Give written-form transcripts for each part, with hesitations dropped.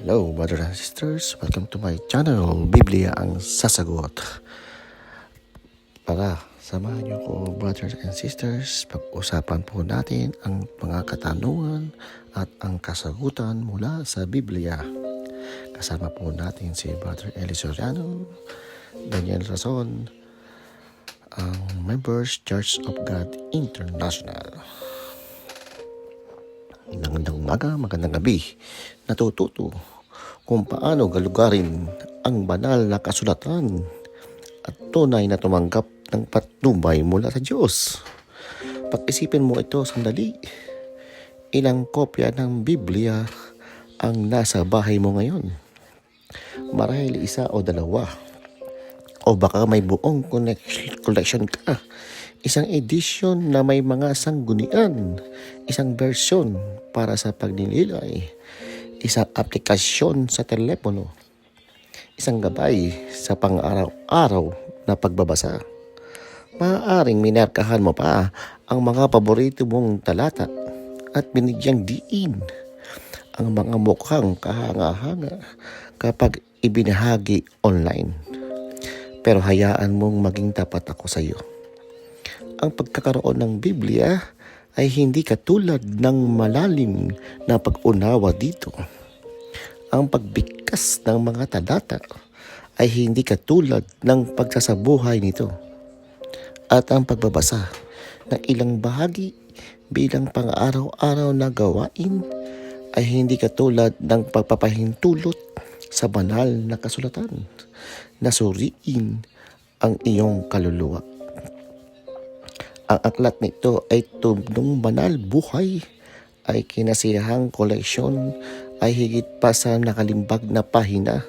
Hello, brothers and sisters. Welcome to my channel, Biblia ang Sasagot. Para samahan niyo ko, brothers and sisters, pag-usapan po natin ang mga katanungan at ang kasagutan mula sa Biblia. Kasama po natin si Brother Eli Soriano, Daniel Razon, ang Members Church of God International. Magandang umaga, magandang gabi. Natututo kung paano galugarin ang banal na kasulatan at tunay na tumanggap ng patnubay mula sa Diyos. Pag-isipin mo ito sandali. Ilang kopya ng Biblia ang nasa bahay mo ngayon? Marahil isa o dalawa. O baka may buong collection ka. Isang edition na may mga sanggunian, isang version para sa pagninilay, isang aplikasyon sa telepono, isang gabay sa pang-araw-araw na pagbabasa. Maaaring minarkahan mo pa ang mga paborito mong talata at binigyang diin ang mga mukhang kahanga-hanga kapag ibinahagi online. Pero hayaan mong maging tapat ako sa iyo. Ang pagkakaroon ng Biblia ay hindi katulad ng malalim na pag-unawa dito. Ang pagbigkas ng mga talata ay hindi katulad ng pagsasabuhay nito. At ang pagbabasa ng ilang bahagi bilang pang-araw-araw na gawain ay hindi katulad ng pagpapahintulot sa banal na kasulatan na suriin ang iyong kaluluwa. Ang aklat nito ay tubnong banal buhay, ay kinasiyahang koleksyon, ay higit pa sa nakalimbag na pahina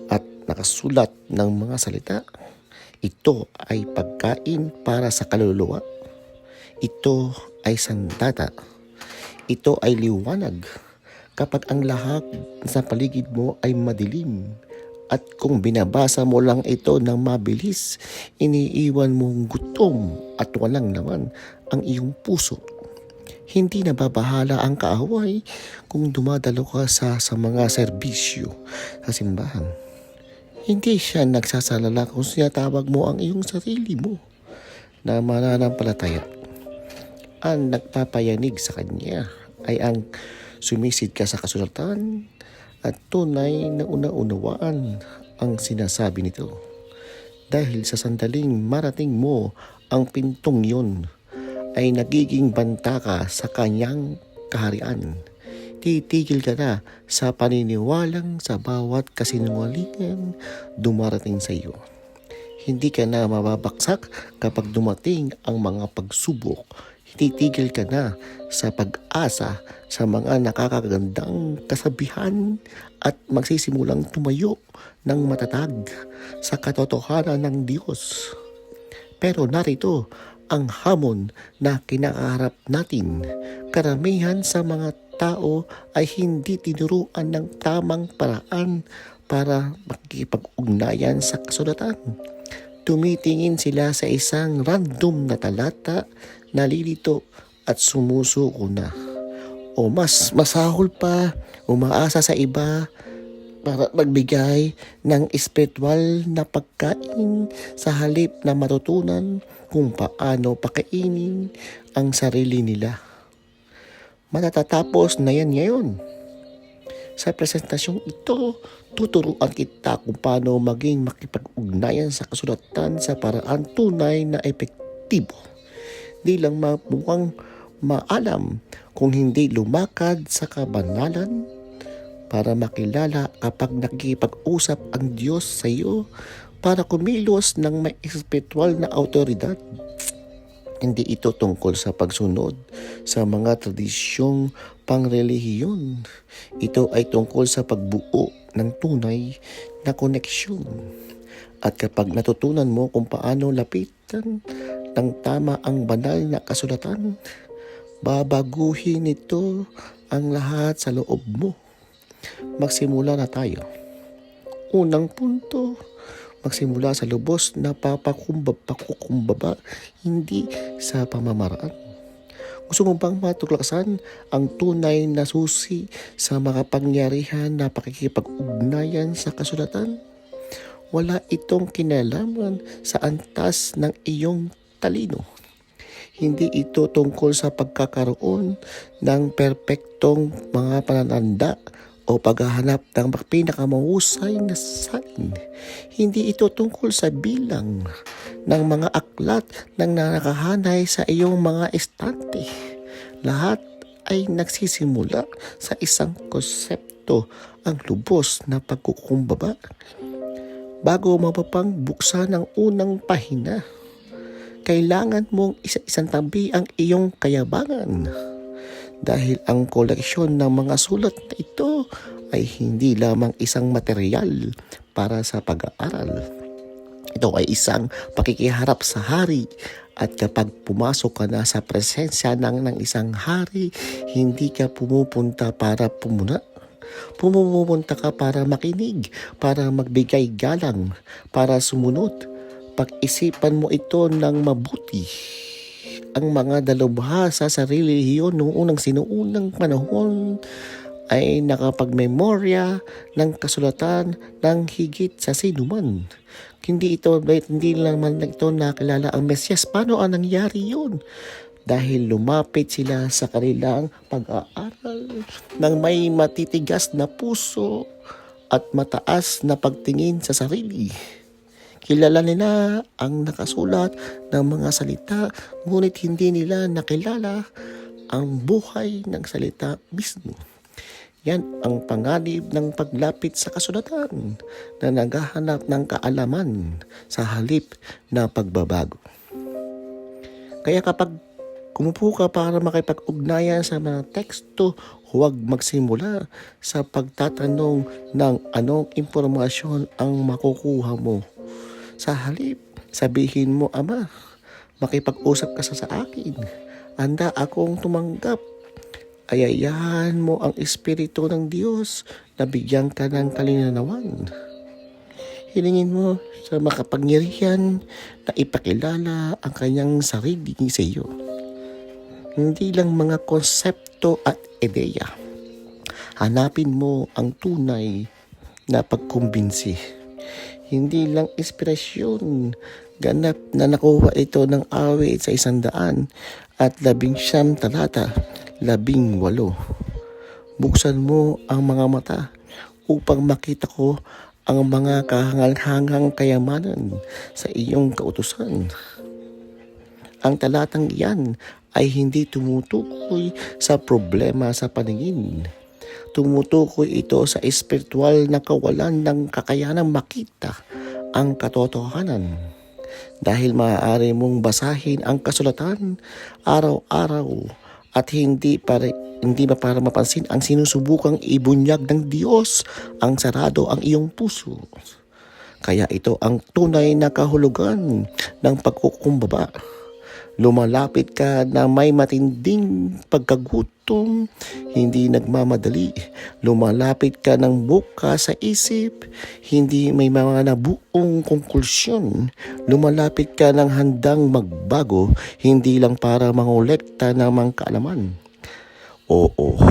at nakasulat ng mga salita. Ito ay pagkain para sa kaluluwa. Ito ay sandata. Ito ay liwanag kapag ang lahat sa paligid mo ay madilim. At kung binabasa mo lang ito ng mabilis, iniiwan mong gutom at walang laman ang iyong puso. Hindi nababahala ang kaaway kung dumadalo ka sa mga serbisyo sa simbahan. Hindi siya nagsasalala kung sinatawag mo ang iyong sarili mo na mananampalataya. Ang nagpapayanig sa kanya ay ang sumisid ka sa kasulatan at tunay na una-unawaan ang sinasabi nito. Dahil sa sandaling marating mo ang pintong yun, ay nagiging banta ka sa kanyang kaharian. Titigil ka na sa paniniwalang sa bawat kasinungalingan dumarating sa iyo. Hindi ka na mababaksak kapag dumating ang mga pagsubok. Titigil ka na sa pag-asa sa mga nakakagandang kasabihan at magsisimulang tumayo ng matatag sa katotohanan ng Diyos. Pero narito ang hamon na kinakaharap natin. Karamihan sa mga tao ay hindi tinuruan ng tamang paraan para makikipag-ugnayan sa kasulatan. Tumitingin sila sa isang random na talata, nalilito at sumusuko na. O mas masahol pa, umaasa sa iba para magbigay ng espiritual na pagkain sa halip na matutunan kung paano pakainin ang sarili nila. Matatatapos na yan ngayon. Sa presentasyong ito, tuturuan kita kung paano maging makipag-ugnayan sa kasulatan sa paraan tunay na epektibo. Di lang mukhang maalam kung hindi lumakad sa kabanalan para makilala kapag nakikipag-usap ang Diyos sa iyo para kumilos ng may espiritual na autoridad. Hindi ito tungkol sa pagsunod sa mga tradisyong pangrelihiyon. Ito ay tungkol sa pagbuo ng tunay na koneksyon. At kapag natutunan mo kung paano lapitan ng tama ang banal na kasulatan, babaguhin nito ang lahat sa loob mo. Magsimula na tayo. Unang punto, magsimula sa lubos na pakukumbaba, hindi sa pamamaraan. Gusto mo bang matuklasan ang tunay na susi sa makapangyarihan na pakikipag-ugnayan sa kasulatan? Wala itong kinalaman sa antas ng iyong talino. Hindi ito tungkol sa pagkakaroon ng perpektong mga panananda o paghahanap ng pinakamahusay na salin. Hindi ito tungkol sa bilang ng mga aklat ng nakakahanay sa iyong mga estante. Lahat ay nagsisimula sa isang konsepto, ang lubos na pagkukumbaba. Bago mapapang buksan ang unang pahina, kailangan mong isa-isang tabi ang iyong kayabangan. Dahil ang koleksyon ng mga sulat na ito ay hindi lamang isang material para sa pag-aaral. Ito ay isang pakikiharap sa hari, at kapag pumasok ka na sa presensya ng isang hari, hindi ka pumupunta para pumuna. Pumupunta ka para makinig, para magbigay galang, para sumunod. Pag-isipan mo ito ng mabuti. Ang mga dalubhasa sa relihiyon noong unang sinuunang panahon ay nakapagmemorya ng kasulatan ng higit sa sinuman. Hindi naman ito nakilala ang Mesyas. Paano ang nangyari yun? Dahil lumapit sila sa kanilang pag-aaral ng may matitigas na puso at mataas na pagtingin sa sarili. Kilala nila ang nakasulat ng mga salita, ngunit hindi nila nakilala ang buhay ng salita mismo. Yan ang panganib ng paglapit sa kasulatan na naghahanap ng kaalaman sa halip na pagbabago. Kaya kapag kumupo ka para makipag-ugnayan sa mga teksto, huwag magsimula sa pagtatanong ng anong impormasyon ang makukuha mo. Sa halip, sabihin mo, Ama, makipag-usap ka sa akin. Handa akong tumanggap. Ayayahan mo ang Espiritu ng Diyos na bigyan ka ng kalinawan. Hilingin mo sa makapangyarihan na ipakilala ang kanyang sarili sa iyo. Hindi lang mga konsepto at ideya. Hanapin mo ang tunay na pagkumbinsi. Hindi lang inspirasyon. Ganap na nakuha ito ng awit sa 119 talata 18. Buksan mo ang mga mata upang makita ko ang mga kahangal-hangang kayamanan sa iyong kautusan. Ang talatang iyan ay hindi tumutukoy sa problema sa paningin. Tumutukoy ito sa espiritual na kawalan ng kakayanang makita ang katotohanan. Dahil maaari mong basahin ang kasulatan araw-araw at hindi para mapansin ang sinusubukang ibunyag ng Diyos, ang sarado ang iyong puso. Kaya ito ang tunay na kahulugan ng pagkukumbaba. Lumalapit ka na may matinding pagkagutom, hindi nagmamadali. Lumalapit ka ng buka sa isip, hindi may mga nabuong konklusyon. Lumalapit ka ng handang magbago, hindi lang para mangolekta ng mga kaalaman. Oo,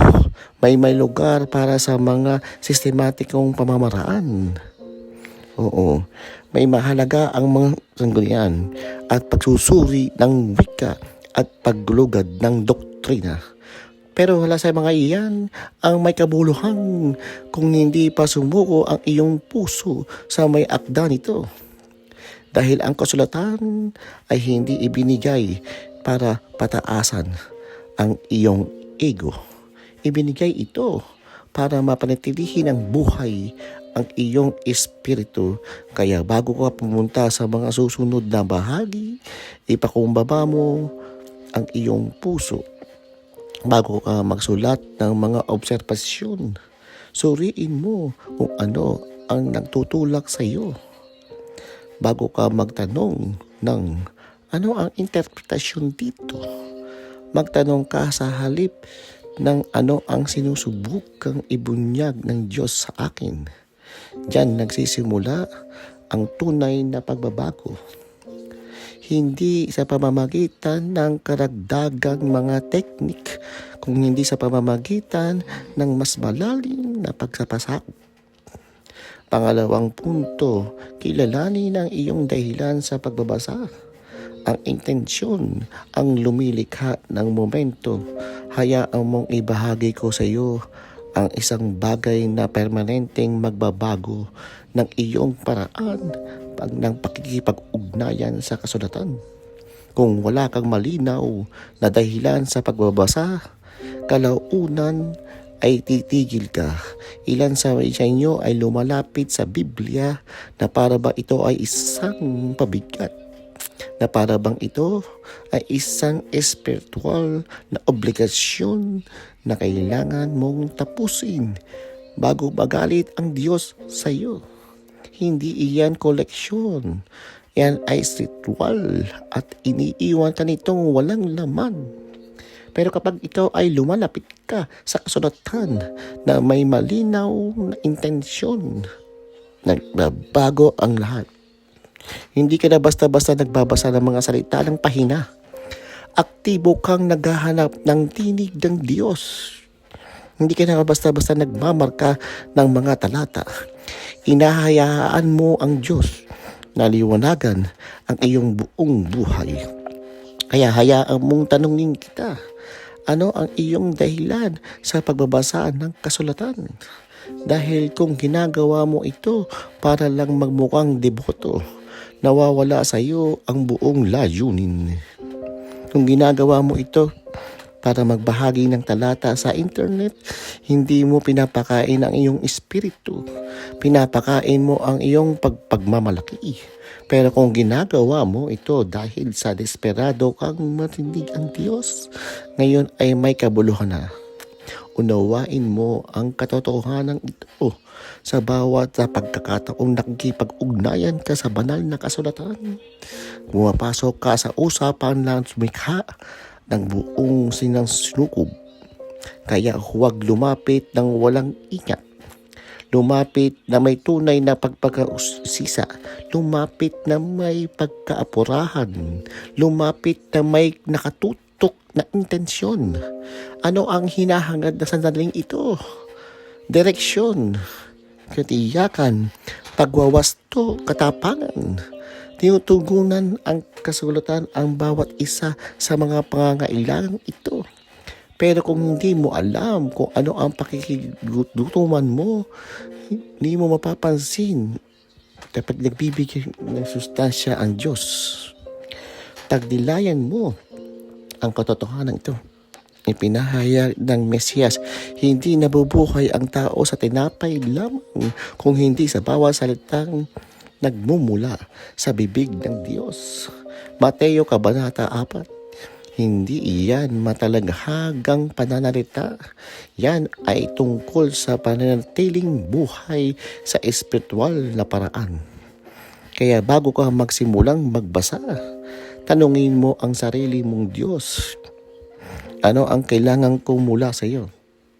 may lugar para sa mga sistematikong pamamaraan. Oo, may mahalaga ang mga sanggunian at pagsusuri ng wika at paglugad ng doktrina. Pero wala sa mga iyan ang may kabuluhan kung hindi pa sumuko ang iyong puso sa may akda nito. Dahil ang kasulatan ay hindi ibinigay para pataasan ang iyong ego. Ibinigay ito para mapanatilihin ang buhay ang iyong espiritu. Kaya bago ka pumunta sa mga susunod na bahagi, ipakumbaba mo ang iyong puso. Bago ka magsulat ng mga obserbasyon, suriin mo kung ano ang nagtutulak sa iyo. Bago ka magtanong ng ano ang interpretasyon dito, magtanong ka sa halip ng ano ang sinusubukang ibunyag ng Diyos sa akin. Diyan nagsisimula ang tunay na pagbabago. hindi sa pamamagitan ng karagdagang mga teknik, kung hindi sa pamamagitan ng mas malalim na pagsapasakop. Pangalawang punto, kilalanin ang iyong dahilan sa pagbabasa. Ang intensyon ang lumilikha ng momento. Hayaan mong ibahagi ko sa iyo ang isang bagay na permanenteng magbabago ng iyong paraan ng pakikipag-ugnayan sa kasulatan. Kung wala kang malinaw na dahilan sa pagbabasa, kalaunan ay titigil ka. Ilan sa inyo ay lumalapit sa Biblia na para ba ito ay isang pabigat, na para bang ito ay isang espiritual na obligasyon na kailangan mong tapusin bago magalit ang Diyos sa iyo. Hindi iyan koleksyon. Yan ay ritual at iniiwan ka nitong walang laman. Pero kapag ikaw ay lumalapit ka sa kasulatan na may malinaw na intensyon, nagbabago ang lahat. Hindi ka na basta-basta nagbabasa ng mga salita ng pahina. Aktibo kang naghahanap ng tinig ng Diyos. Hindi ka na basta-basta nagmamarka ng mga talata. Inahayaan mo ang Diyos na liwanagan ang iyong buong buhay. Kaya hayaan mong tanungin kita, ano ang iyong dahilan sa pagbabasa ng kasulatan? Dahil kung ginagawa mo ito para lang magmukhang deboto, nawawala sa iyo ang buong layunin. Kung ginagawa mo ito para magbahagi ng talata sa internet, hindi mo pinapakain ang iyong espiritu. Pinapakain mo ang iyong pagmamalaki. Pero kung ginagawa mo ito dahil sa desperado kang marinig ang Diyos, ngayon ay may kabuluhan na. Unawain mo ang katotohanan ito sa bawat pagkakataong nakikipag-ugnayan ka sa banal na kasulatan. Pumapasok ka sa usapan na sumikha ng buong sinangsinukob. Kaya huwag lumapit ng walang ingat. Lumapit na may tunay na pagpagkausisa. Lumapit na may pagkaapurahan. Lumapit na may nakatutok na intensyon. Ano ang hinahangad na sandaling ito? Direksyon, katiyakan, pagwawasto, katapangan. Tinutugunan ang kasulatan ang bawat isa sa mga pangangailangang ito. Pero kung hindi mo alam kung ano ang pakikigutuman mo, hindi mo mapapansin kapag nagbibigay ng sustansya ang Diyos. Tagdilayan mo ang katotohanan ito. Ipinahayag ng Mesiyas, hindi nabubuhay ang tao sa tinapay lamang kung hindi sa bawat salitang nagmumula sa bibig ng Diyos. Mateo Kabanata 4. Hindi iyan matalaghagang pananalita. Yan ay tungkol sa pananatiling buhay sa espiritual na paraan. Kaya bago ka magsimulang magbasa, tanungin mo ang sarili mong Diyos. Ano ang kailangan kong mula sa iyo?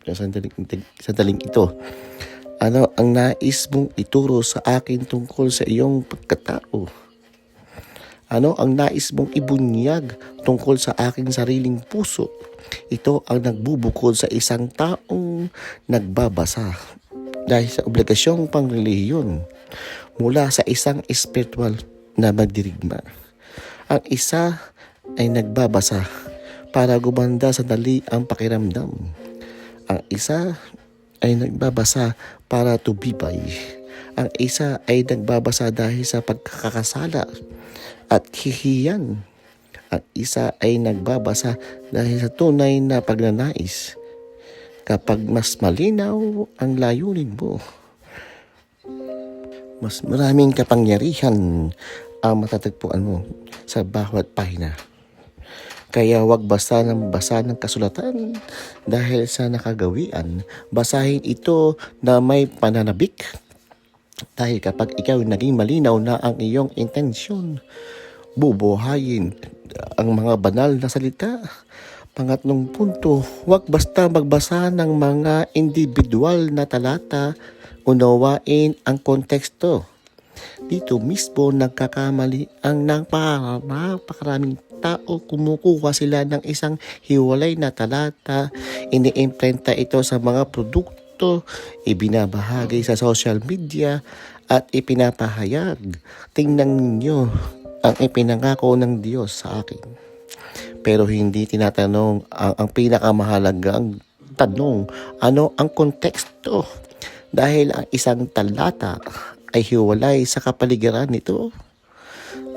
Sa sandaling ito. Ano ang nais mong ituro sa akin tungkol sa iyong pagkatao? Ano ang nais mong ibunyag tungkol sa aking sariling puso? Ito ang nagbubukod sa isang taong nagbabasa dahil sa obligasyong pangrelihiyon mula sa isang espiritual na magdirigma. Ang isa ay nagbabasa para gumanda sa dali ang pakiramdam. Ang isa ay nagbabasa para tumibay. Ang isa ay nagbabasa dahil sa pagkakasala at hihiyan. Ang isa ay nagbabasa dahil sa tunay na pagnanais. Kapag mas malinaw ang layunin mo, mas maraming kapangyarihan ang matatagpuan mo sa bawat pahina. Kaya huwag basa ng kasulatan dahil sa nakagawian. Basahin ito na may pananabik. Dahil kapag ikaw naging malinaw na ang iyong intensyon, bubuhayin ang mga banal na salita. Pangatlong punto, huwag basta magbasa ng mga individual na talata, unawain ang konteksto. Dito mismo nagkakamali ang napakaraming tao. Kumukuha sila ng isang hiwalay na talata, iniimprenta ito sa mga produkto, ibinabahagi sa social media at ipinapahayag. Tingnan ninyo ang ipinangako ng Diyos sa akin. Pero hindi tinatanong ang pinakamahalagang tanong, ano ang konteksto? Dahil ang isang talata ay hiwalay sa kapaligiran nito,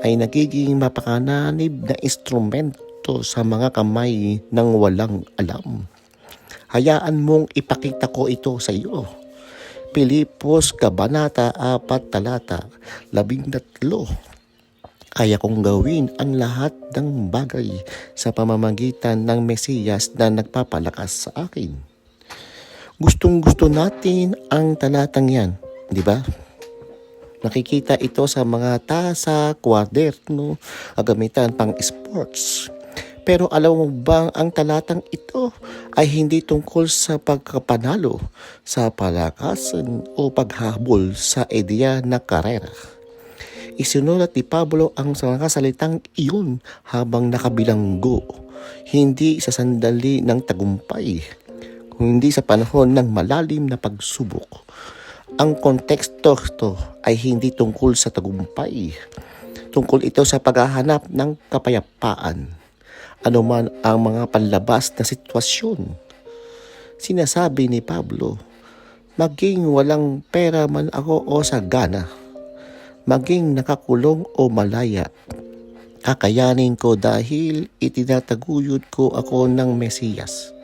ay nagiging mapakananib na instrumento sa mga kamay ng walang alam. Hayaan mong ipakita ko ito sa iyo. Pilipos Kabanata 4 talata 13. Kaya kong gawin ang lahat ng bagay sa pamamagitan ng Mesiyas na nagpapalakas sa akin. Gustong-gusto natin ang talatang yan, di ba? Nakikita ito sa mga tasa, kwaderno, gamitan pang sports. Pero alam mo bang ang talatang ito ay hindi tungkol sa pagkapanalo, sa palakasan o paghabol sa ideya na karera. Isinulat ni Pablo ang mga salitang iyon habang nakabilanggo, hindi sa sandali ng tagumpay, kundi sa panahon ng malalim na pagsubok. Ang konteksto ito ay hindi tungkol sa tagumpay. Tungkol ito sa paghahanap ng kapayapaan, anuman ang mga panlabas na sitwasyon. Sinasabi ni Pablo, maging walang pera man ako o sagana, maging nakakulong o malaya, kakayanin ko dahil itinataguyod ko ako ng Mesiyas.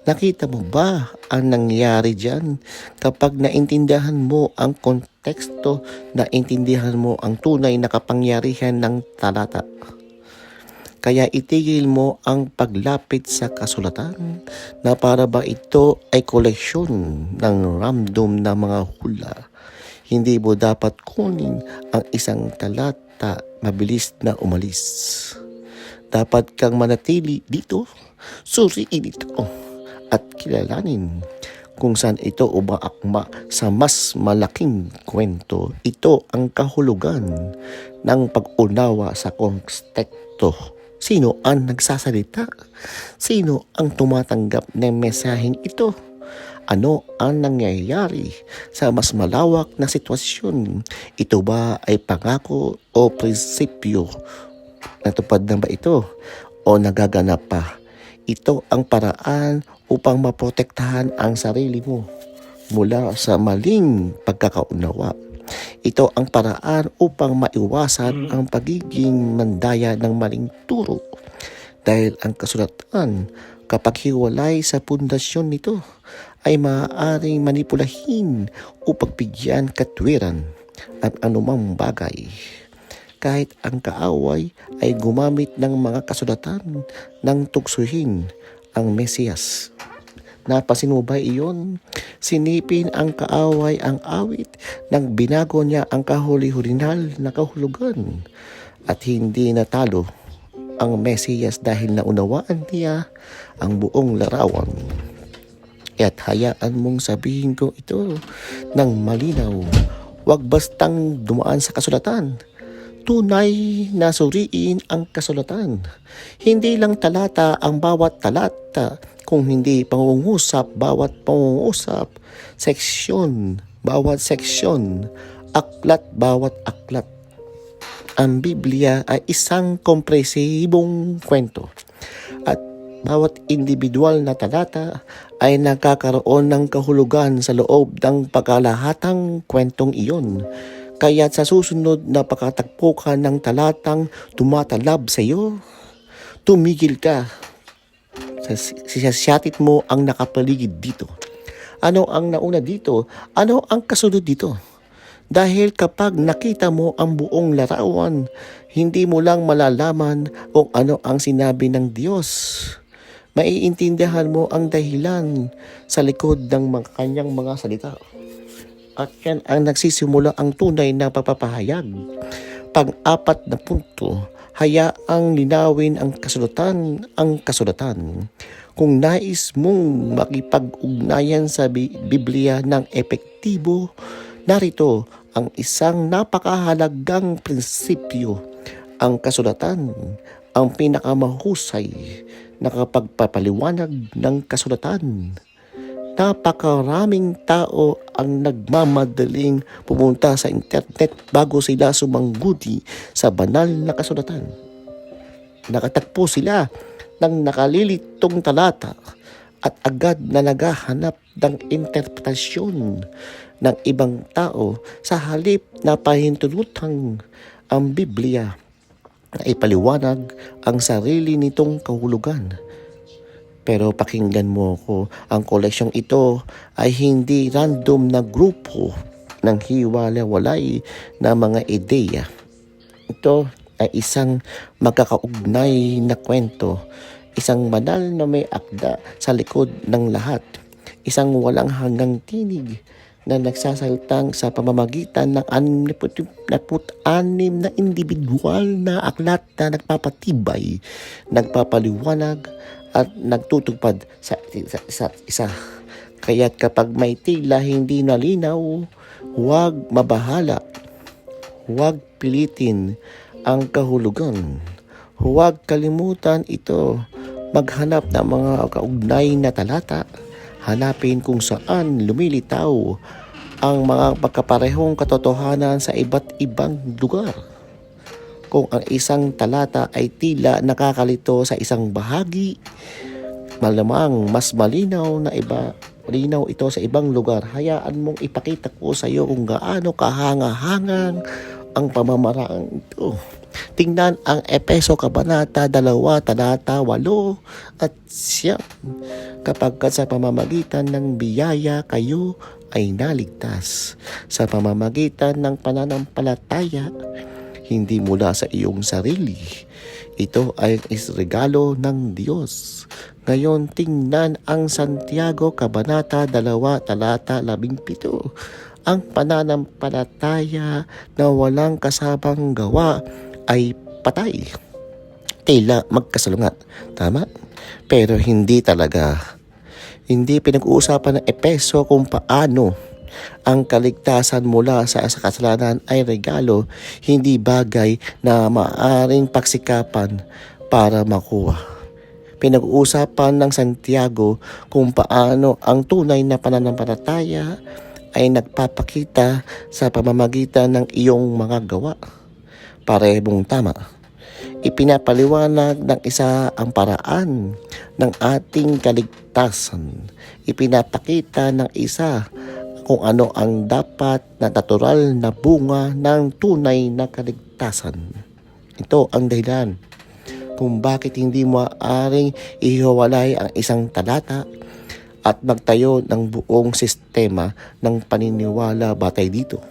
Nakita mo ba ang nangyari diyan kapag naintindihan mo ang konteksto, naintindihan mo ang tunay na kapangyarihan ng talata? Kaya itigil mo ang paglapit sa kasulatan na para ba ito ay koleksyon ng random na mga hula. Hindi mo dapat kunin ang isang talata mabilis na umalis. Dapat kang manatili dito, suriin ito at kilalanin kung saan ito umaakma sa mas malaking kwento. Ito ang kahulugan ng pag-unawa sa konteksto. Sino ang nagsasalita? Sino ang tumatanggap ng mensaheng ito? Ano ang nangyayari sa mas malawak na sitwasyon? Ito ba ay pangako o prinsipyo? Natupad na ba ito o nagaganap pa? Ito ang paraan upang maprotektahan ang sarili mo mula sa maling pagkakaunawa. Ito ang paraan upang maiwasan ang pagiging mandaya ng maling turo. Dahil ang kasulatan, kapag hiwalay sa pundasyon nito, ay maaaring manipulahin o pagbigyan katwiran at anumang bagay. Kahit ang kaaway ay gumamit ng mga kasulatan ng tuksuhin ang Mesiyas. Napansin mo ba iyon? Sinipin ang kaaway ang awit nang binago niya ang kahuli-hulinal na kahulugan at hindi natalo ang Mesiyas dahil naunawaan niya ang buong larawan. At hayaan mong sabihin ko ito ng malinaw. Huwag bastang dumaan sa kasulatan. Tunay na suriin ang kasulatan. Hindi lang talata ang bawat talata, kung hindi pangungusap bawat pangungusap, seksyon bawat seksyon, aklat bawat aklat. Ang Biblia ay isang kompresibong kwento at bawat individual na talata ay nakakaroon ng kahulugan sa loob ng pagkalahatang kwentong iyon. Kaya sa susunod na pagkatagpo ka ng talatang tumatalab sa iyo, tumigil ka. Sisyatit mo ang nakapaligid dito. Ano ang nauna dito? Ano ang kasunod dito? Dahil kapag nakita mo ang buong larawan, hindi mo lang malalaman kung ano ang sinabi ng Diyos. Maiintindihan mo ang dahilan sa likod ng kanyang mga salita. At yan ang nagsisimula ang tunay na pagpapahayag. Pang-4 na punto, hayaang linawin ang kasulatan. Kung nais mong makipag-ugnayan sa Biblia ng epektibo, narito ang isang napakahalagang prinsipyo. Ang kasulatan ang pinakamahusay na kapagpapaliwanag ng kasulatan. Napakaraming tao ang nagmamadaling pumunta sa internet bago sila sumangguni sa banal na kasulatan. Nakatagpo sila ng nakalilitong talata at agad na naghahanap ng interpretasyon ng ibang tao sa halip na pahintulutang ang Biblia na ipaliwanag ang sarili nitong kahulugan. Pero pakinggan mo ko, ang koleksyong ito ay hindi random na grupo ng hiwalay-walay na mga ideya. Ito ay isang magkakaugnay na kwento, isang banal na may akda sa likod ng lahat, isang walang hanggang tinig na nagsasaltang sa pamamagitan ng 66 na individual na aklat na nagpapatibay, nagpapaliwanag at nagtutupad sa isa't isa. Kaya't kapag may tila hindi nalinaw, huwag mabahala, huwag pilitin ang kahulugan, huwag kalimutan ito. Maghanap ng mga kaugnay na talata, hanapin kung saan lumilitaw ang mga pagkaparehong katotohanan sa iba't ibang lugar. Kung ang isang talata ay tila nakakalito sa isang bahagi, malamang mas malinaw ito sa ibang lugar. Hayaan mong ipakita ko sa iyo kung gaano kahanga-hangang ang pamamaraang ito. Tingnan ang Efeso Kabanata 2, talata 8 at 9. Kapag sa pamamagitan ng biyaya kayo ay naligtas, sa pamamagitan ng pananampalataya, hindi mula sa iyong sarili. Ito ay regalo ng Diyos. Ngayon tingnan ang Santiago Kabanata 2, talata 17. Ang pananampalataya na walang kasabang gawa ay patay. Tila magkasalungat. Tama? Pero hindi talaga. Hindi pinag-uusapan ng Efeso kung paano ang kaligtasan mula sa kasalanan ay regalo, hindi bagay na maaaring pagsikapan para makuha. Pinag-uusapan ng Santiago kung paano ang tunay na pananampalataya ay nagpapakita sa pamamagitan ng iyong mga gawa. Parehong tama. Ipinapaliwanag ng isa ang paraan ng ating kaligtasan. Ipinapakita ng isa kung ano ang dapat na natural na bunga ng tunay na kaligtasan. Ito ang dahilan kung bakit hindi maaaring ihiwalay ang isang talata at magtayo ng buong sistema ng paniniwala batay dito.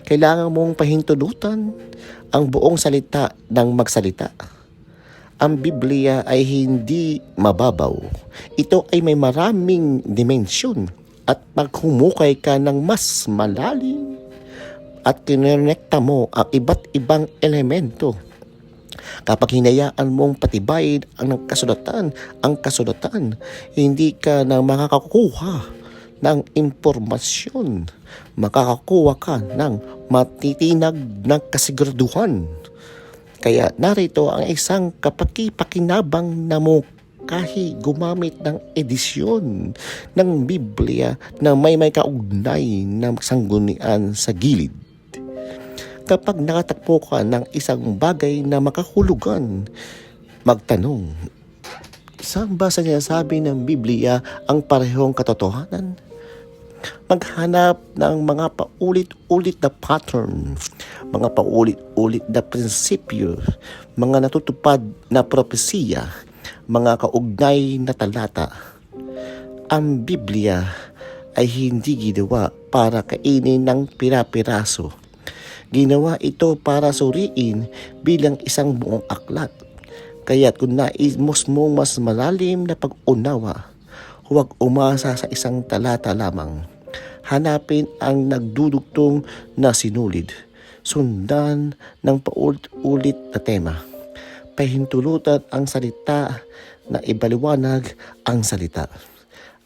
Kailangan mong pahintulutan ang buong salita ng magsalita. Ang Biblia ay hindi mababaw. Ito ay may maraming dimensyon. At pag humukay ka ng mas malalim at kinonekta mo ang iba't ibang elemento, kapag hinayaan mong patibayin ang kasulatan, hindi ka na makakakuha ng impormasyon. Makakakuha ka ng matitinag na kasiguraduhan. Kaya narito ang isang kapakipakinabang na kahit gumamit ng edisyon ng Biblia na may kaugnay na sanggunian sa gilid. Kapag nakatagpo ka ng isang bagay na makahulugan, magtanong, saan ba sa sinasabi ng Biblia ang parehong katotohanan? Maghanap ng mga paulit-ulit na pattern, mga paulit-ulit na prinsipyo, mga natutupad na propesiya, mga kaugnay na talata. Ang Biblia ay hindi ginawa para kainin ng pira-piraso. Ginawa ito para suriin bilang isang buong aklat. Kaya't kung nais mo mas malalim na pag-unawa, huwag umasa sa isang talata lamang. Hanapin ang nagdudugtong na sinulid. Sundan ng paulit-ulit na tema. Pahintulutan ang salita na ibaliwanag ang salita.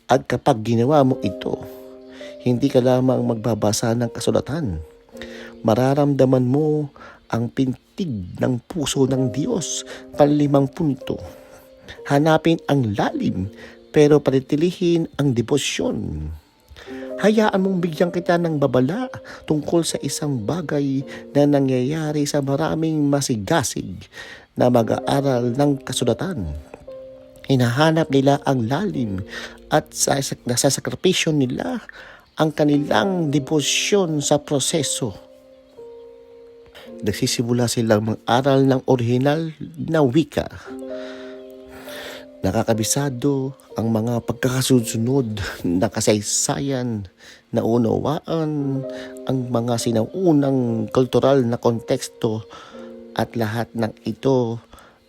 At kapag ginawa mo ito, Hindi ka lamang magbabasa ng kasulatan. Mararamdaman mo ang pintig ng puso ng Diyos. Panlimang punto. Hanapin ang lalim pero panatilihin ang debosyon. Hayaan mong bigyan kita ng babala tungkol sa isang bagay na nangyayari sa maraming masigasig na mag-aaral ng kasulatan. Hinahanap nila ang lalim at sa sakripisyo nila ang kanilang debosyon sa proseso. Nagsisimula silang mag-aral ng orihinal na wika. Nakakabisado ang mga pagkakasunod na kasaysayan, naunawaan ang mga sinaunang kultural na konteksto at lahat ng ito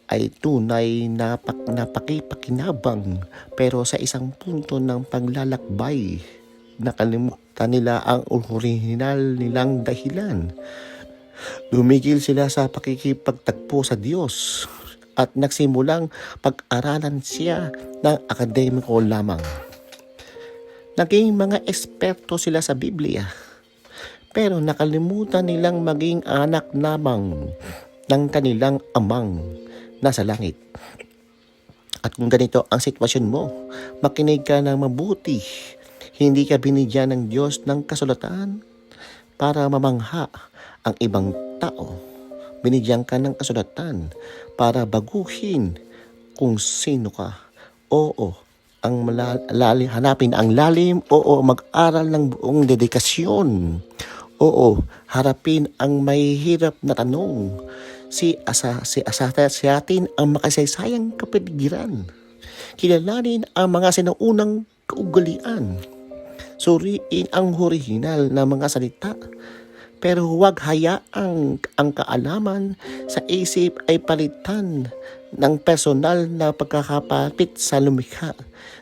ay tunay na napakipakinabang pero sa isang punto ng paglalakbay nakalimutan nila ang orihinal nilang dahilan. Lumigil sila sa pakikipagtagpo sa Diyos at nagsimulang pag-aralan siya ng akademiko lamang. Naging mga eksperto sila sa Biblia, pero nakalimutan nilang maging anak lamang ng kanilang amang nasa langit. At kung ganito ang sitwasyon mo, makinig ka ng mabuti. Hindi ka binigyan ng Diyos ng kasulatan para mamangha ang ibang tao. Binigyan ka ng kasulatan para baguhin kung sino ka. Oo, hanapin ang lalim. Oo, mag-aral ng buong dedikasyon. Oo, harapin ang mahihirap na tanong. Si atin ang makasaysayang kapaligiran. Kilalanin ang mga sinaunang kaugalian. Suriin ang orihinal na mga salita. Pero huwag hayaang ang kaalaman sa isip ay palitan ng personal na pagkakapapit sa lumikha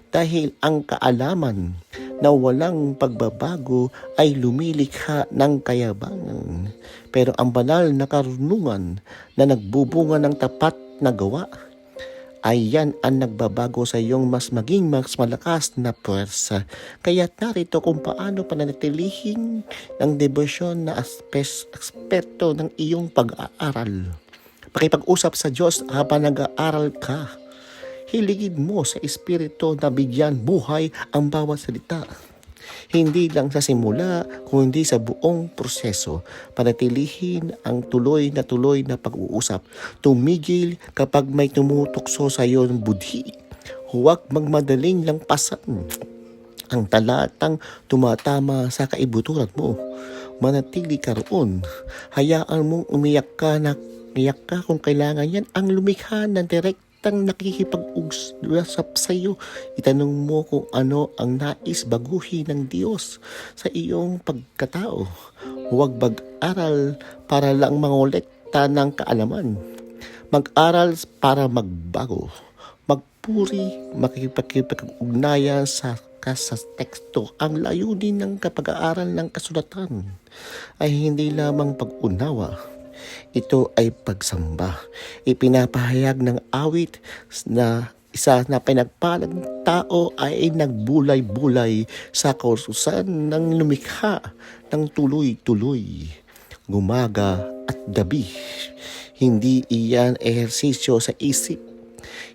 dahil ang kaalaman na walang pagbabago ay lumilikha ng kayabangan. Pero ang banal na karunungan na nagbubunga ng tapat na gawa ay yan ang nagbabago sa iyong mas malakas na puwersa. Kaya narito kung paano pananatilihin ng debosyon na aspeto ng iyong pag-aaral. Pakipag-usap sa Diyos habang nag-aaral ka. Hiligid mo sa Espiritu na bigyan buhay ang bawat salita. Hindi lang sa simula, kundi sa buong proseso. Panatilihin ang tuloy na pag-uusap. Tumigil kapag may tumutukso sa iyo ng budhi. Huwag magmadaling langpasan ang talatang tumatama sa kaibuturan mo. Manatili ka roon. Hayaan mong umiyak ka kung kailangan yan ang lumikha ng nakikipag-usap sa iyo. Itanong mo kung ano ang nais baguhin ng Diyos sa iyong pagkatao. Huwag mag-aral para lang mangolekta ng kaalaman. Mag-aral para magbago. Magpuri, makikipag-ugnayan sa teksto. Ang layunin ng kapag-aaral ng kasulatan ay hindi lamang pag-unawa. Ito ay pagsamba. Ipinapahayag ng awit na isa na pinagpalang tao ay nagbulay-bulay sa kaususan ng lumikha ng tuloy-tuloy, gumaga at gabi. Hindi iyan ehersisyo sa isip.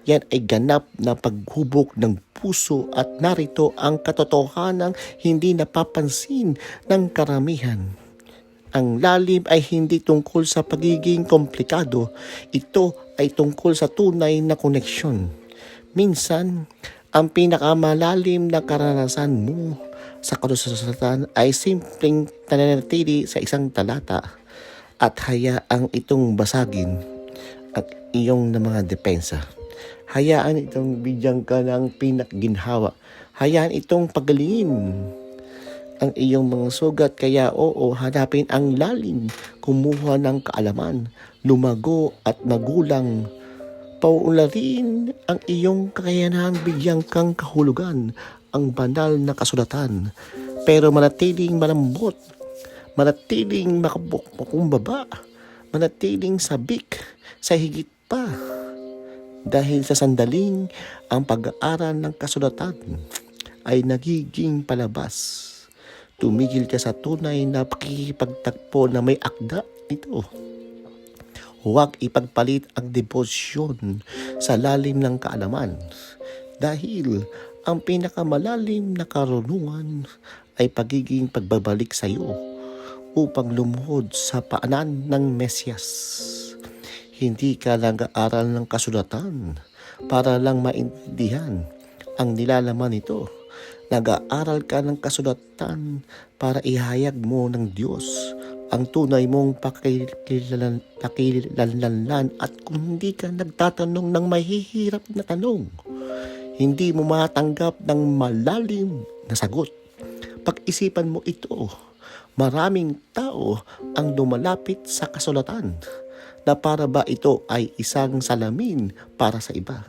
Yan ay ganap na paghubog ng puso at narito ang katotohanang hindi napapansin ng karamihan. Ang lalim ay hindi tungkol sa pagiging komplikado. Ito ay tungkol sa tunay na koneksyon. Minsan, ang pinakamalalim na karanasan mo sa kalusutan ay simpleng nananatili sa isang talata at hayaang itong basagin at iyong na mga depensa. Hayaan itong bigyan ka ng pinakginhawa. Hayaan itong pagalingin ang iyong mga sugat. Kaya oo, hanapin ang lalim, kumuha ng kaalaman, lumago at magulang. Paunlarin ang iyong kakayanan, bigyang kang kahulugan ang banal na kasulatan. Pero manatiling malambot, manatiling makumbaba, manatiling sabik sa higit pa. Dahil sa sandaling ang pag-aaral ng kasulatan ay nagiging palabas Tumigil ka sa tunay na pakikipagtagpo na may akda nito. Huwag ipagpalit ang debosyon sa lalim ng kaalaman dahil ang pinakamalalim na karunungan ay pagiging pagbabalik sa iyo upang lumuhod sa paanan ng Mesyas. Hindi ka nag-aaral ng kasulatan para lang maintindihan ang nilalaman nito. Nag-aaral ka ng kasulatan para ihayag mo ng Diyos ang tunay mong pakilalanlan at kung hindi ka nagtatanong ng mahihirap na tanong, hindi mo matanggap ng malalim na sagot. Pag-isipan mo ito, maraming tao ang lumalapit sa kasulatan na para ba ito ay isang salamin para sa iba.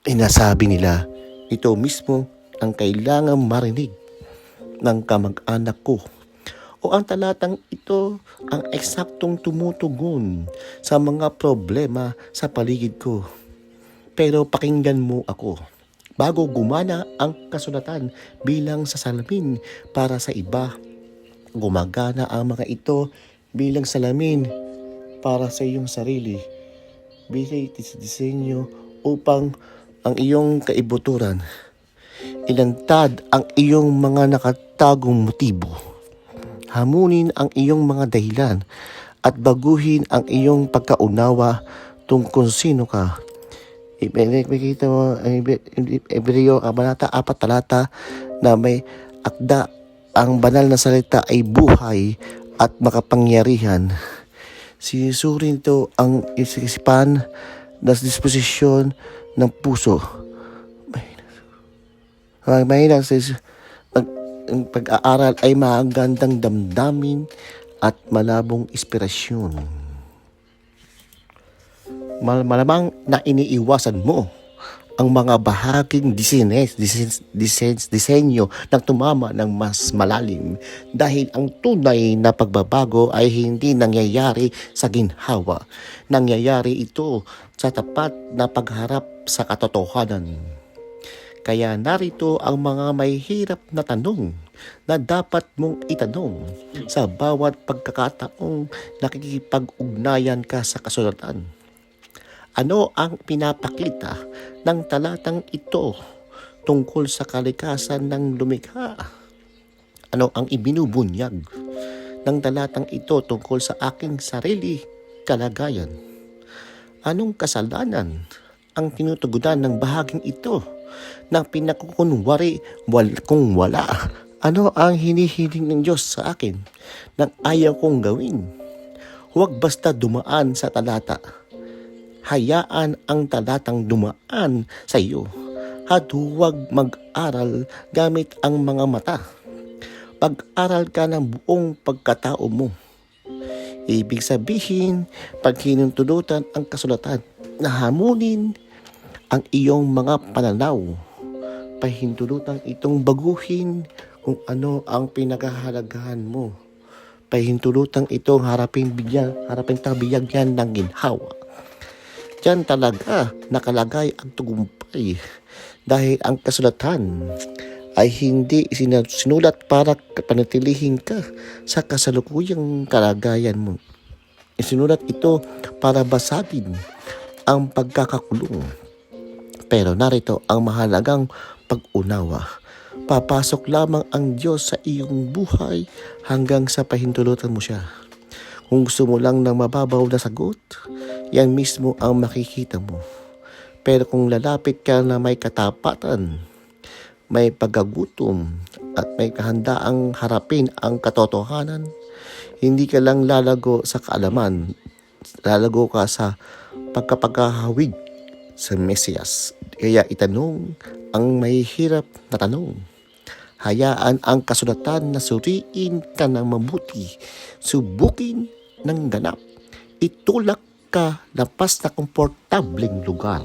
Inasabi nila, ito mismo ang kailangang marinig ng kamag-anak ko. O ang talatang ito ang eksaktong tumutugon sa mga problema sa paligid ko. Pero pakinggan mo ako. Bago gumana ang kasulatan bilang sa salamin para sa iba, gumagana ang mga ito bilang salamin para sa iyong sarili. Bilang disenyo upang ang iyong kaibuturan. Ilantad ang iyong mga nakatagong motibo. Hamunin ang iyong mga dahilan at baguhin ang iyong pagkaunawa tungkol sino ka. Ipinakita mo Hebreo Kabanata 4 talata na may akda ang banal na salita ay buhay at makapangyarihan. Sinusurin ito ang isipan na disposisyon ng puso. Mahina ang pag-aaral ay magandang damdamin at malabong inspirasyon. Malamang na iniiwasan mo ang mga bahaging disenyo ng tumama ng mas malalim dahil ang tunay na pagbabago ay hindi nangyayari sa ginhawa. Nangyayari ito sa tapat na pagharap sa katotohanan. Kaya narito ang mga may hirap na tanong na dapat mong itanong sa bawat pagkakataong nakikipag-ugnayan ka sa kasulatan. Ano ang pinapakita ng talatang ito tungkol sa kalikasan ng lumikha? Ano ang ibinubunyag ng talatang ito tungkol sa aking sarili kalagayan? Anong kasalanan ang tinutugunan ng bahaging ito na pinakukunwari kung wala? Ano ang hinihiling ng Diyos sa akin na ayaw kong gawin? Huwag basta dumaan sa talata. Hayaan ang talatang dumaan sa iyo at huwag mag-aral gamit ang mga mata. Pag-aral ka ng buong pagkatao mo. Ibig sabihin, pag hinintulutan ang kasulatan na hamunin ang iyong mga pananaw, pahintulutan itong baguhin kung ano ang pinakahalagahan mo. Pahintulutan itong harapin tabiyag yan ng ginhawa. Diyan talaga nakalagay ang tagumpay dahil ang kasulatan ay hindi sinulat para panatilihin ka sa kasalukuyang kalagayan mo. Isinulat ito para basagin ang pagkakakulong. Pero narito ang mahalagang pag-unawa. Papasok lamang ang Diyos sa iyong buhay hanggang sa pahintulutan mo siya. Kung gusto mo lang ng mababaw na sagot, yan mismo ang makikita mo. Pero kung lalapit ka na may katapatan, may paggagutom, at may kahandaang harapin ang katotohanan, hindi ka lang lalago sa kaalaman, lalago ka sa pagkapagkahawig sa Mesiyas. Kaya itanong ang mahihirap na tanong. Hayaan ang kasulatan na suriin ka ng mabuti, subukin ng ganap, itulak ka lapas na komportableng lugar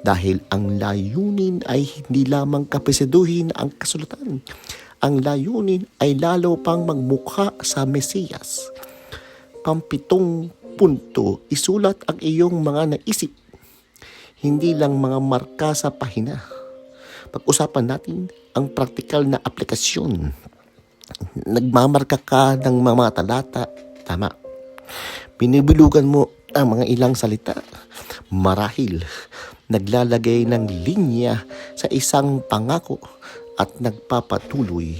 dahil ang layunin ay hindi lamang kapisiduhin ang kasulatan. Ang layunin ay lalo pang magmukha sa Mesiyas. Pampitong punto, isulat ang iyong mga naisip, hindi lang mga marka sa pahina. Pag-usapan natin ang praktikal na aplikasyon. Nagmamarka ka ng mga talata. Tama. Binibilugan mo ang mga ilang salita. Marahil, naglalagay ng linya sa isang pangako at nagpapatuloy.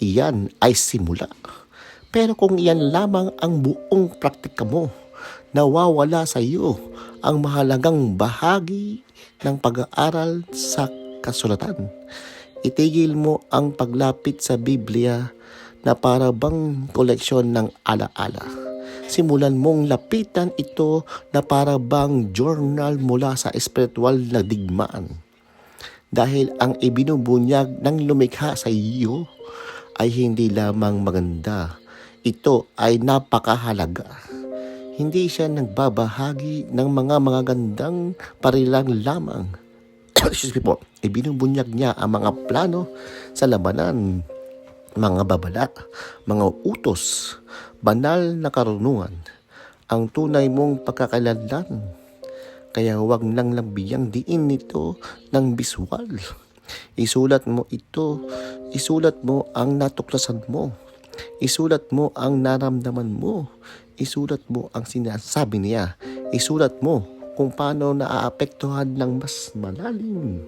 Iyan ay simula. Pero kung iyan lamang ang buong praktika mo, nawawala sa iyo ang mahalagang bahagi ng pag-aaral sa kasulatan. Itigil mo ang paglapit sa Biblia na para bang koleksyon ng alaala. Simulan mong lapitan ito na para bang journal mula sa espiritual na digmaan. Dahil ang ibinubunyag ng lumikha sa iyo ay hindi lamang maganda. Ito ay napakahalaga. Hindi siya nagbabahagi ng mga gandang parilang lamang. Excuse me po. Ibinubunyag niya ang mga plano sa labanan, mga babala, mga utos, banal na karunungan, ang tunay mong pagkakalanlan. Kaya huwag nang labiyang diin nito ng biswal. Isulat mo ito, isulat mo ang natuklasan mo, isulat mo ang naramdaman mo, isulat mo ang sinasabi niya, isulat mo kung paano naaapektuhan ng mas malalim.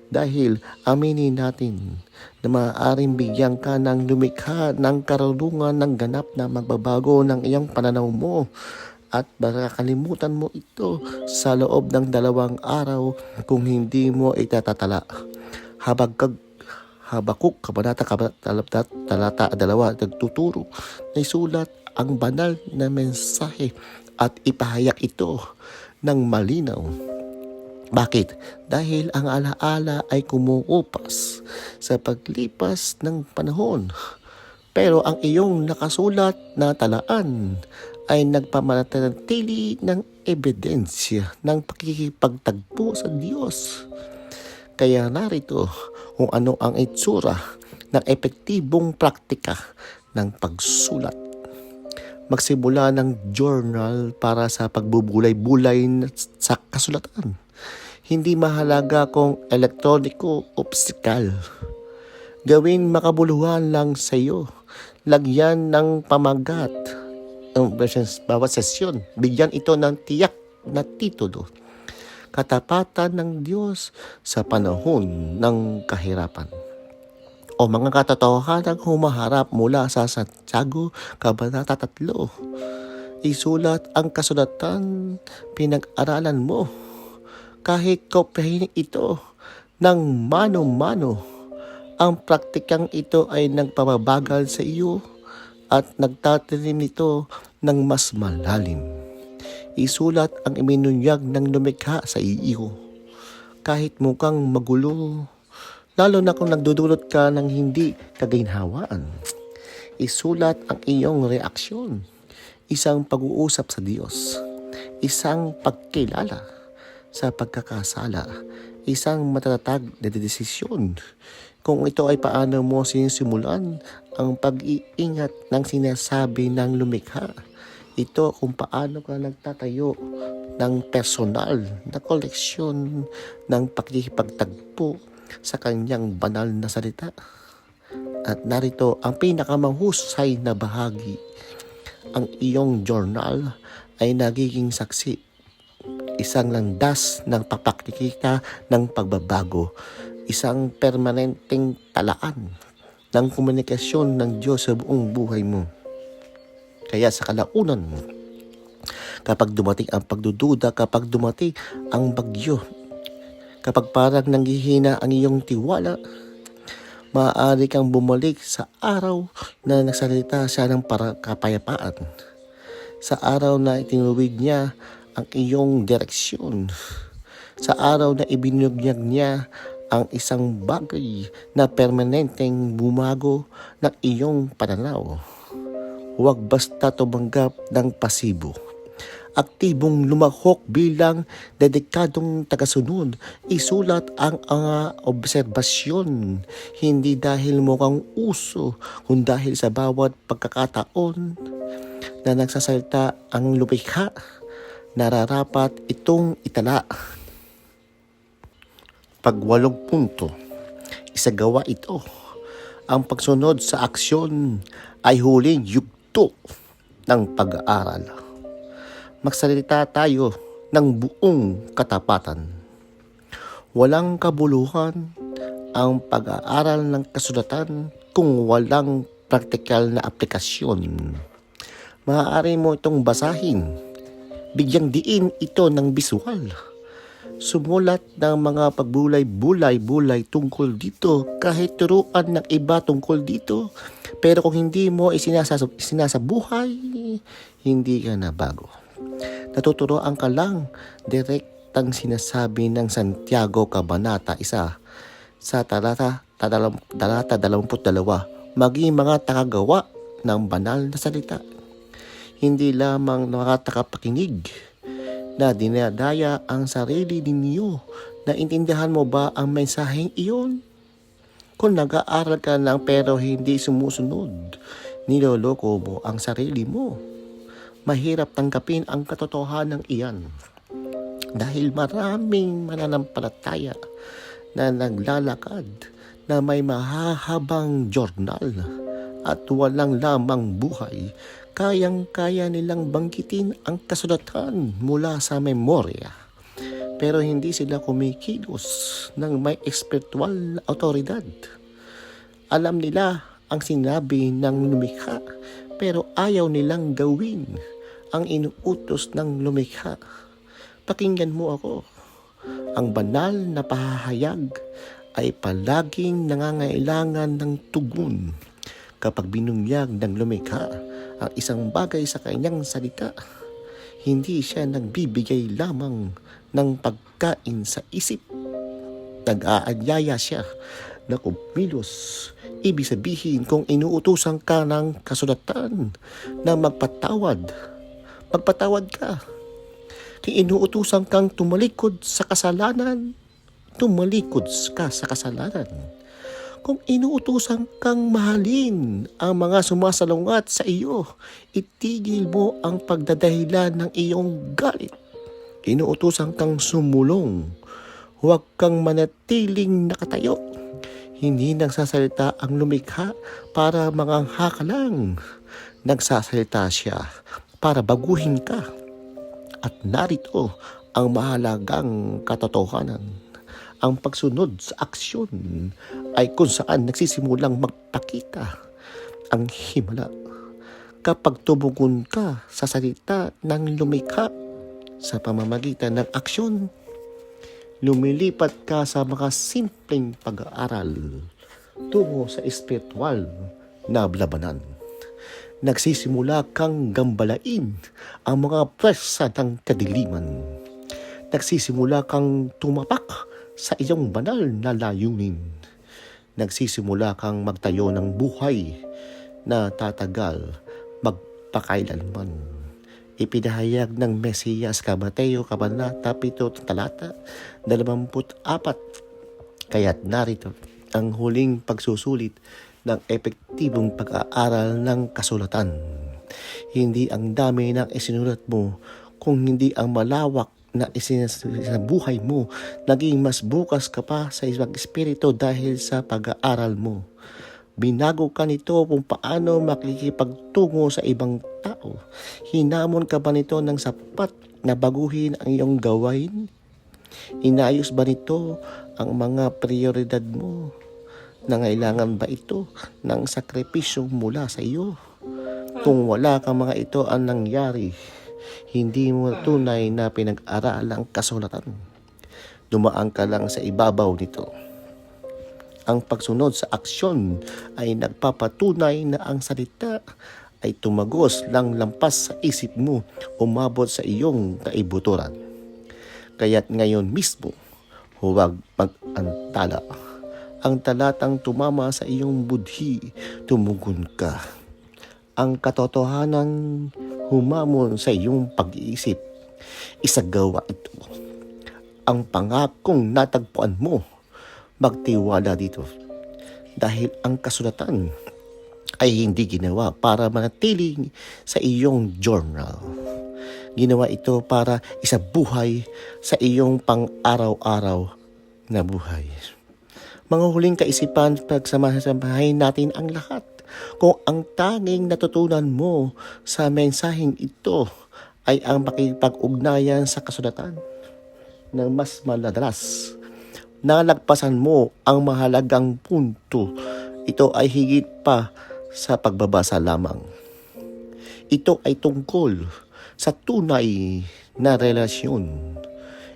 Dahil aminin natin na maaaring bigyan ka ng lumikha ng karunungan ng ganap na magbabago ng iyong pananaw mo at makakalimutan mo ito sa loob ng 2 araw kung hindi mo itatatala. Habakuk, Kabanata 2, nagtuturo na isulat ang banal na mensahe at ipahayag ito ng malinaw. Bakit? Dahil ang alaala ay kumuupas sa paglipas ng panahon. Pero ang iyong nakasulat na talaan ay nagpamanatili ng ebidensya ng pakikipagtagpo sa Diyos. Kaya narito kung ano ang itsura ng epektibong praktika ng pagsulat. Magsimula ng journal para sa pagbubulay-bulay sa kasulatan. Hindi mahalaga kung elektroniko o physical. Gawin makabuluhan lang sa iyo. Lagyan ng pamagat. Bawat sesyon, bigyan ito ng tiyak na titulo. Katapatan ng Diyos sa panahon ng kahirapan. O mga katotohanang humaharap mula sa Santiago, Kabanata 3. Isulat ang kasulatan, pinag-aralan mo. Kahit kopyahin ito ng mano-mano, ang praktikang ito ay nagpapabagal sa iyo at nagtatanim nito ng mas malalim. Isulat ang iminunyag ng lumikha sa iyo. Kahit mukhang magulo, lalo na kung nagdudulot ka ng hindi kaginhawaan. Isulat ang iyong reaksyon. Isang pag-uusap sa Diyos. Isang pagkilala sa pagkakasala, isang matatag na desisyon. Kung ito ay paano mo sinisimulan ang pag-iingat ng sinasabi ng lumikha. Ito kung paano ka nagtatayo ng personal na koleksyon ng pakikipagtagpo sa kanyang banal na salita. At narito ang pinakamahusay na bahagi. Ang iyong journal ay nagiging saksi. Isang landas ng papakikita ng pagbabago. Isang permanenteng talaan ng komunikasyon ng Diyos sa buong buhay mo. Kaya sa kalaunan, kapag dumating ang pagdududa, kapag dumating ang bagyo, kapag parang nanghihina ang iyong tiwala, maaari kang bumalik sa araw na nagsalita siya ng kapayapaan. Sa araw na itinuwid niya ang iyong direksyon. Sa araw na ibinunyag niya ang isang bagay na permanenteng bumago ng iyong pananaw. Huwag basta tumanggap ng pasibo. Aktibong lumahok bilang dedikadong tagasunod. Isulat ang obserbasyon, hindi dahil mukhang uso, kundi dahil sa bawat pagkakataon na nagsasalita ang lumikha. Nararapat itong itala. Pag 8 punto, isagawa ito. Ang pagsunod sa aksyon ay huling yugto ng pag-aaral. Magsalita tayo ng buong katapatan. Walang kabuluhan ang pag-aaral ng kasulatan kung walang praktikal na aplikasyon. Maaari mo itong basahin. Bigyang diin ito ng visual. Sumulat ng mga pagbulay-bulay tungkol dito, kahit turuan ng iba tungkol dito. Pero kung hindi mo isinasabuhay, hindi ka na bago. Natuturoan ka lang, direktang sinasabi ng Santiago Kabanata 1 sa talata 22, maging mga tagagawa ng banal na salita. Hindi lamang nakatakapakinig na dinadaya ang sarili ninyo. Naintindihan mo ba ang mensaheng iyon? Kung nag-aaral ka lang pero hindi sumusunod, niloloko mo ang sarili mo. Mahirap tanggapin ang katotohanan iyan. Dahil maraming mananampalataya na naglalakad na may mahahabang journal at walang lamang buhay, kayang-kaya nilang banggitin ang kasulatan mula sa memorya. Pero hindi sila kumikilos ng may espiritual na otoridad. Alam nila ang sinabi ng lumikha, pero ayaw nilang gawin ang inuutos ng lumikha. Pakinggan mo ako. Ang banal na pahahayag ay palaging nangangailangan ng tugon. Kapag binunyag ng lumikha ang isang bagay sa kanyang salita, hindi siya nagbibigay lamang ng pagkain sa isip. Nag-aanyaya siya na kumilos. Ibig sabihin, kung inuutusan ka ng kasulatan na magpatawad ka. Kung inuutusan kang tumalikod sa kasalanan, tumalikod ka sa kasalanan. Kung inuutusan kang mahalin ang mga sumasalungat sa iyo, itigil mo ang pagdadahilan ng iyong galit. Inuutusan kang sumulong, huwag kang manatiling nakatayo. Hindi nagsasalita ang lumikha para mangangha ka lang. Nagsasalita siya para baguhin ka. At narito ang mahalagang katotohanan. Ang pagsunod sa aksyon ay kung saan nagsisimulang magpakita ang himala. Kapag tumugon ka sa salita ng lumikha sa pamamagitan ng aksyon, lumilipat ka sa mga simpleng pag-aaral tungo sa espiritual na labanan. Nagsisimula kang gambalain ang mga pwersa ng kadiliman. Nagsisimula kang tumapak sa iyong banal na layunin. Nagsisimula kang magtayo ng buhay na tatagal magpakailanman. Ipinahayag ng Mesiyas kay Mateo Kabanata 7 talata 24. Kaya't narito ang huling pagsusulit ng epektibong pag-aaral ng kasulatan. Hindi ang dami ng isinulat mo, kung hindi ang malawak na isinabuhay mo. Naging mas bukas ka pa sa isang espiritu dahil sa pag-aaral mo. Binago ka nito kung paano makikipagtungo sa ibang tao. Hinamon ka ba nito ng sapat na baguhin ang iyong gawain? Inayos ba nito ang mga prioridad mo? Nangailangan ba ito ng sakripisyo mula sa iyo? Kung wala kang mga ito ang nangyari, hindi mo tunay na pinag-aral ang kasulatan. Dumaan ka lang sa ibabaw nito. Ang pagsunod sa aksyon ay nagpapatunay na ang salita ay tumagos lang lampas sa isip mo, umabot sa iyong kaibuturan. Kaya't ngayon mismo, huwag mag-antala. Ang talatang tumama sa iyong budhi, tumugon ka. Ang katotohanan humamon sa iyong pag-iisip. Isagawa ito. Ang pangakong natagpuan mo, magtiwala dito. Dahil ang kasulatan ay hindi ginawa para manatili sa iyong journal. Ginawa ito para isabuhay sa iyong pang-araw-araw na buhay. Mga huling kaisipan, pagsamahin natin ang lahat. Kung ang tanging natutunan mo sa mensaheng ito ay ang makipag-ugnayan sa kasulatan ng mas maladalas, nalagpasan mo ang mahalagang punto. Ito ay higit pa sa pagbabasa lamang. Ito ay tungkol sa tunay na relasyon.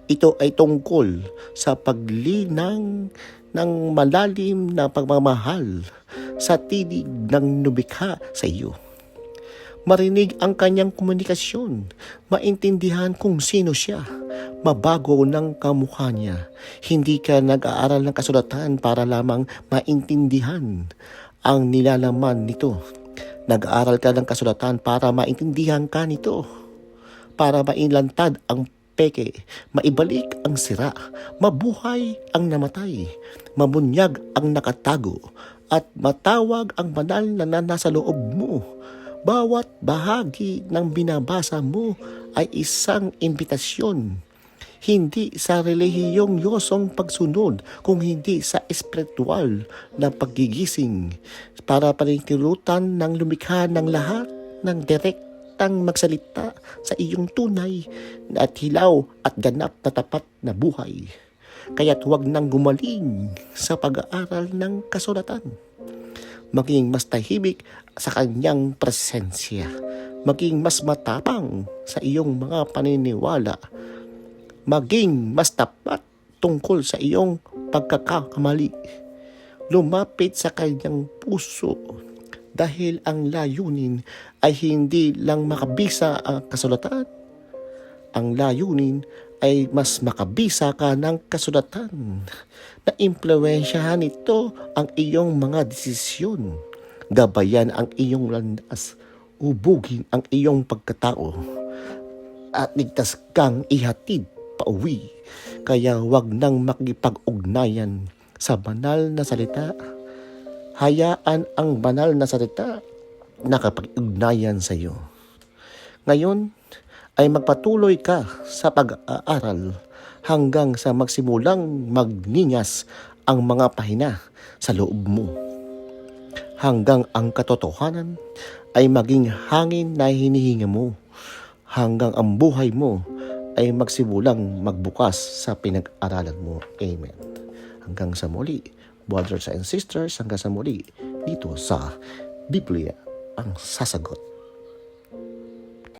Ito ay tungkol sa paglinang ng malalim na pagmamahal sa tinig ng lumikha sa iyo. Marinig ang kanyang komunikasyon, maintindihan kung sino siya, mabago ng kamukha niya. Hindi ka nag-aaral ng kasulatan para lamang maintindihan ang nilalaman nito. Nag-aaral ka ng kasulatan para maintindihan ka nito, para mailantad ang peke, maibalik ang sira, mabuhay ang namatay, mabunyag ang nakatago, at matawag ang banal na nasa loob mo. Bawat bahagi ng binabasa mo ay isang imbitasyon, hindi sa relihiyong yosong pagsunod, kung hindi sa espiritual na paggigising, para panikilutan ng lumikha ng lahat ng direktang magsalita sa iyong tunay at hilaw at ganap na tapat na buhay. Kaya't huwag nang gumaling sa pag-aaral ng kasulatan. Maging mas tahimik sa kanyang presensya. Maging mas matapang sa iyong mga paniniwala. Maging mas tapat tungkol sa iyong pagkakamali. Lumapit sa kanyang puso, dahil ang layunin ay hindi lang makabisa ang kasulatan. Ang layunin ay mas makabisa ka ng kasulatan, na impluwensyahan ito ang iyong mga desisyon, gabayan ang iyong landas, ubugin ang iyong pagkatao, at ligtas kang ihatid pauwi. Kaya huwag nang makipag-ugnayan sa banal na salita. Hayaan ang banal na salita na kapag-ugnayan sa iyo. Ngayon ay magpatuloy ka sa pag-aaral hanggang sa magsimulang magningas ang mga pahina sa loob mo. Hanggang ang katotohanan ay maging hangin na hinihinga mo. Hanggang ang buhay mo ay magsimulang magbukas sa pinag-aralan mo. Amen. Hanggang sa muli, brothers and sisters, hanggang sa muli dito sa Biblia ang Sasagot.